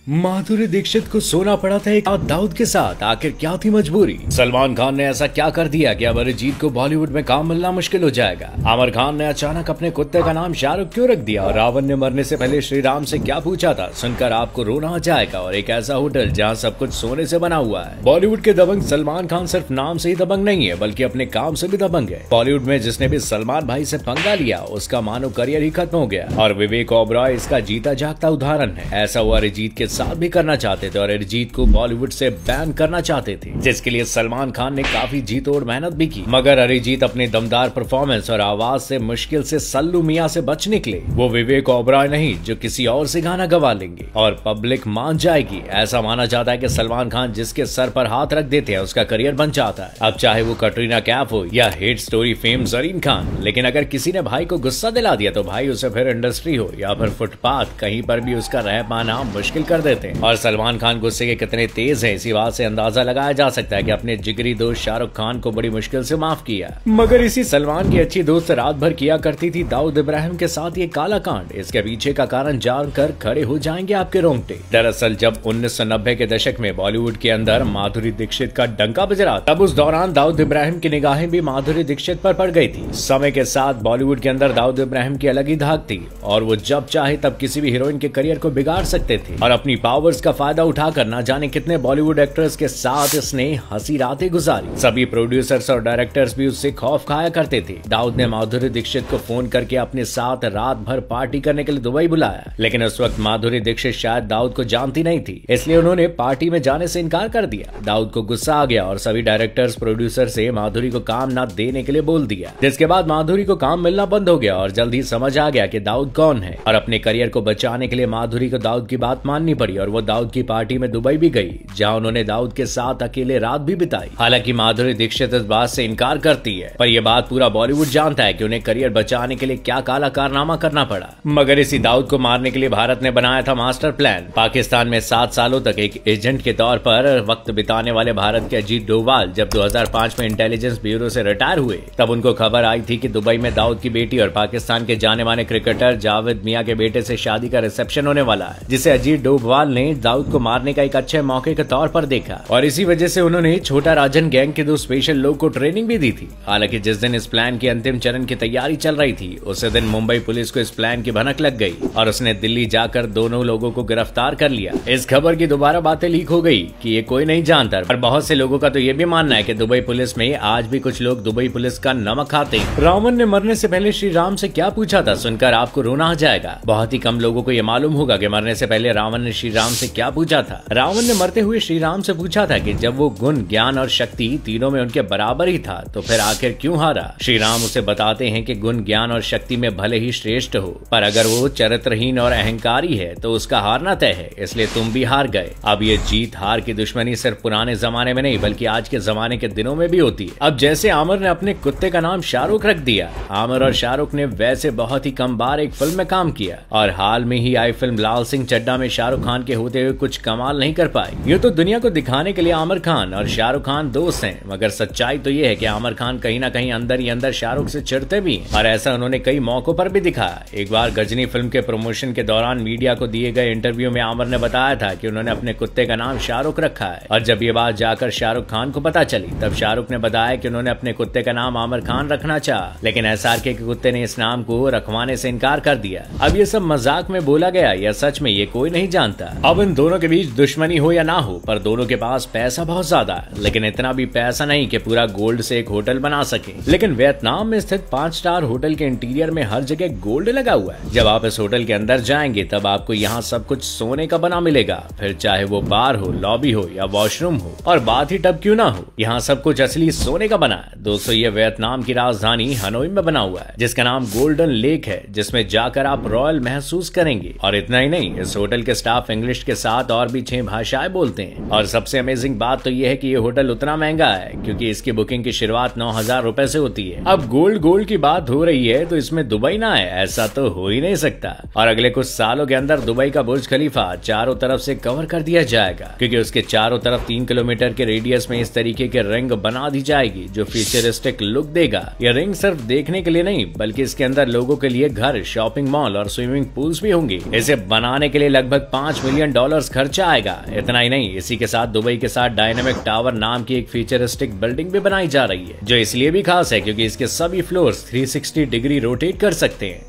माधुरी दीक्षित को सोना पड़ा था एक दाऊद के साथ, आखिर क्या थी मजबूरी? सलमान खान ने ऐसा क्या कर दिया कि अब अरिजीत को बॉलीवुड में काम मिलना मुश्किल हो जाएगा? आमिर खान ने अचानक अपने कुत्ते का नाम शाहरुख क्यों रख दिया? और रावण ने मरने से पहले श्री राम से क्या पूछा था? सुनकर आपको रोना आ जाएगा। और एक ऐसा होटल जहाँ सब कुछ सोने से बना हुआ है। बॉलीवुड के दबंग सलमान खान सिर्फ नाम से ही दबंग नहीं है, बल्कि अपने काम से भी दबंग है। बॉलीवुड में जिसने भी सलमान भाई से पंगा लिया उसका मानो करियर ही खत्म हो गया। और विवेक ओबरॉय इसका जीता जागता उदाहरण है। ऐसा वो अरिजीत के साथ भी करना चाहते थे और अरिजीत को बॉलीवुड से बैन करना चाहते थे, जिसके लिए सलमान खान ने काफी जी तोड़ मेहनत भी की। मगर अरिजीत अपने दमदार परफॉर्मेंस और आवाज से मुश्किल से सल्लू मियां से बच निकले। वो विवेक ओबरॉय नहीं जो किसी और से गाना गवा लेंगे और पब्लिक मान जाएगी। ऐसा माना जाता है कि सलमान खान जिसके सर पर हाथ रख देते हैं उसका करियर बन जाता है। अब चाहे वो कटरीना कैफ हो या hit story fame Zareen Khan, लेकिन अगर किसी ने भाई को गुस्सा दिला दिया तो भाई उसे फिर इंडस्ट्री हो या फिर फुटपाथ, कहीं पर भी उसका रह पाना मुश्किल कर देते हैं। और सलमान खान गुस्से के कितने तेज हैं, इसी बात से अंदाजा लगाया जा सकता है कि अपने जिगरी दोस्त शाहरुख खान को बड़ी मुश्किल से माफ किया। मगर इसी सलमान की अच्छी दोस्त रात भर किया करती थी दाऊद इब्राहिम के साथ ये काला कांड। इसके पीछे का कारण जानकर खड़े हो जाएंगे आपके रोंगटे। दरअसल जब 1990 के दशक में बॉलीवुड के अंदर माधुरी दीक्षित का डंका बज रहा, तब उस दौरान दाऊद इब्राहिम की निगाहें भी माधुरी दीक्षित पर पड़ गई थी। समय के साथ बॉलीवुड के अंदर दाऊद इब्राहिम की अलग ही धाक थी और वो जब चाहे तब किसी भी हीरोइन के करियर को बिगाड़ सकते थे। और अपनी पावर्स का फायदा उठाकर न जाने कितने बॉलीवुड एक्टर्स के साथ इसने हंसी रातें गुजारी। सभी प्रोड्यूसर्स और डायरेक्टर्स भी उससे खौफ खाया करते थे। दाऊद ने माधुरी दीक्षित को फोन करके अपने साथ रात भर पार्टी करने के लिए दुबई बुलाया, लेकिन उस वक्त माधुरी दीक्षित शायद दाऊद को जानती नहीं थी, इसलिए उन्होंने पार्टी में जाने से इनकार कर दिया। दाऊद को गुस्सा आ गया और सभी डायरेक्टर्स प्रोड्यूसर से माधुरी को काम न देने के लिए बोल दिया, जिसके बाद माधुरी को काम मिलना बंद हो गया और जल्द ही समझ आ गया कि दाऊद कौन है। और अपने करियर को बचाने के लिए माधुरी को दाऊद की बात माननी पड़ी और वो दाऊद की पार्टी में दुबई भी गई, जहां उन्होंने दाऊद के साथ अकेले रात भी बिताई। हालांकि माधुरी दीक्षित इस बात से इनकार करती है, पर यह बात पूरा बॉलीवुड जानता है कि उन्हें करियर बचाने के लिए क्या काला कारनामा करना पड़ा। मगर इसी दाऊद को मारने के लिए भारत ने बनाया था मास्टर प्लान। पाकिस्तान में 7 सालों तक एक एजेंट के तौर पर वक्त बिताने वाले भारत के अजीत डोभाल जब 2005 में इंटेलिजेंस ब्यूरो से रिटायर हुए, तब उनको खबर आई थी कि दुबई में दाऊद की बेटी और पाकिस्तान के जाने माने क्रिकेटर जावेद मियां के बेटे से शादी का रिसेप्शन होने वाला है, जिसे अजीत डोभाल ने दाऊद को मारने का एक अच्छे मौके के तौर पर देखा। और इसी वजह से उन्होंने छोटा राजन गैंग के 2 स्पेशल लोग को ट्रेनिंग भी दी थी। हालांकि जिस दिन इस प्लान की अंतिम चरण की तैयारी चल रही थी, उसी दिन मुंबई पुलिस को इस प्लान की भनक लग गई और उसने दिल्ली जाकर दोनों लोगों को गिरफ्तार कर लिया। इस खबर की दोबारा बातें लीक हो गई कि ये कोई नहीं जानता, पर बहुत से लोगों का तो ये भी मानना है कि दुबई पुलिस में आज भी कुछ लोग दुबई पुलिस का नमक खाते हैं। रावण ने मरने से पहले श्री राम से क्या पूछा था? सुनकर आपको रोना आ जाएगा। बहुत ही कम लोगों को ये मालूम होगा कि मरने से पहले रावण ने श्री राम से क्या पूछा था। रावण ने मरते हुए श्री राम से पूछा था कि जब वो गुण, ज्ञान और शक्ति तीनों में उनके बराबर ही था तो फिर आखिर क्यों हारा? श्री राम उसे बताते हैं कि गुण, ज्ञान और शक्ति में भले ही श्रेष्ठ हो, पर अगर वो चरित्रहीन और अहंकारी है तो उसका हारना तय है, इसलिए तुम भी हार गए। अब ये जीत हार की दुश्मनी सिर्फ पुराने जमाने में नहीं बल्कि आज के जमाने के दिनों में भी होती है। अब जैसे आमिर ने अपने कुत्ते का नाम शाहरुख रख दिया, आमिर और शाहरुख ने वैसे बहुत ही कम बार एक फिल्म में काम किया और हाल में ही आई फिल्म लाल सिंह चड्ढा में शाहरुख खान के होते हुए कुछ कमाल नहीं कर पाए। ये तो दुनिया को दिखाने के लिए आमिर खान और शाहरुख खान दोस्त हैं, मगर सच्चाई तो ये है कि आमिर खान कहीं ना कहीं अंदर ही अंदर शाहरुख से चिढ़ते भी हैं और ऐसा उन्होंने कई मौकों पर भी दिखाया। एक बार गजनी फिल्म के प्रमोशन के दौरान मीडिया को दिए गए इंटरव्यू में आमिर ने बताया था कि उन्होंने अपने कुत्ते का नाम शाहरुख रखा है और जब ये बात जाकर शाहरुख खान को पता चली, तब शाहरुख ने बताया कि उन्होंने अपने कुत्ते का नाम आमिर खान रखना चाहा, लेकिन SRK के कुत्ते ने इस नाम को रखवाने से इनकार कर दिया। अब ये सब मजाक में बोला गया या सच में, ये कोई नहीं जानता। अब इन दोनों के बीच दुश्मनी हो या ना हो, पर दोनों के पास पैसा बहुत ज्यादा है, लेकिन इतना भी पैसा नहीं कि पूरा गोल्ड से एक होटल बना सके। लेकिन वियतनाम में स्थित 5 स्टार होटल के इंटीरियर में हर जगह गोल्ड लगा हुआ है। जब आप इस होटल के अंदर जाएंगे तब आपको यहाँ सब कुछ सोने का बना मिलेगा, फिर चाहे वो बार हो, लॉबी हो या वॉशरूम हो, और बाथ ही टब क्यों ना हो, यहाँ सब कुछ असली सोने का बना है। दोस्तों, ये वियतनाम की राजधानी हनोई में बना हुआ है, जिसका नाम गोल्डन लेक है, जिसमें जाकर आप रॉयल महसूस करेंगे। और इतना ही नहीं, इस होटल के स्टाफ इंग्लिश के साथ और भी 6 भाषाएं बोलते हैं। और सबसे अमेजिंग बात तो ये है कि ये होटल उतना महंगा है क्योंकि इसकी बुकिंग की शुरुआत 9,000 रुपए से होती है। अब गोल्ड की बात हो रही है तो इसमें दुबई ना है, ऐसा तो हो ही नहीं सकता। और अगले कुछ सालों के अंदर दुबई का बुर्ज खलीफा चारों तरफ से कवर कर दिया जाएगा, क्योंकि उसके चारों तरफ 3 किलोमीटर के रेडियस में इस तरीके के रिंग बना दी जाएगी जो फ्यूचरिस्टिक लुक देगा। ये रिंग सिर्फ देखने के लिए नहीं बल्कि इसके अंदर लोगों के लिए घर, शॉपिंग मॉल और स्विमिंग पूल्स भी होंगे। इसे बनाने के लिए लगभग $5 मिलियन खर्चा आएगा। इतना ही नहीं, इसी के साथ दुबई के साथ डायनेमिक टावर नाम की एक फ्यूचरिस्टिक बिल्डिंग भी बनाई जा रही है, जो इसलिए भी खास है क्योंकि इसके सभी फ्लोर्स 360 डिग्री रोटेट कर सकते हैं।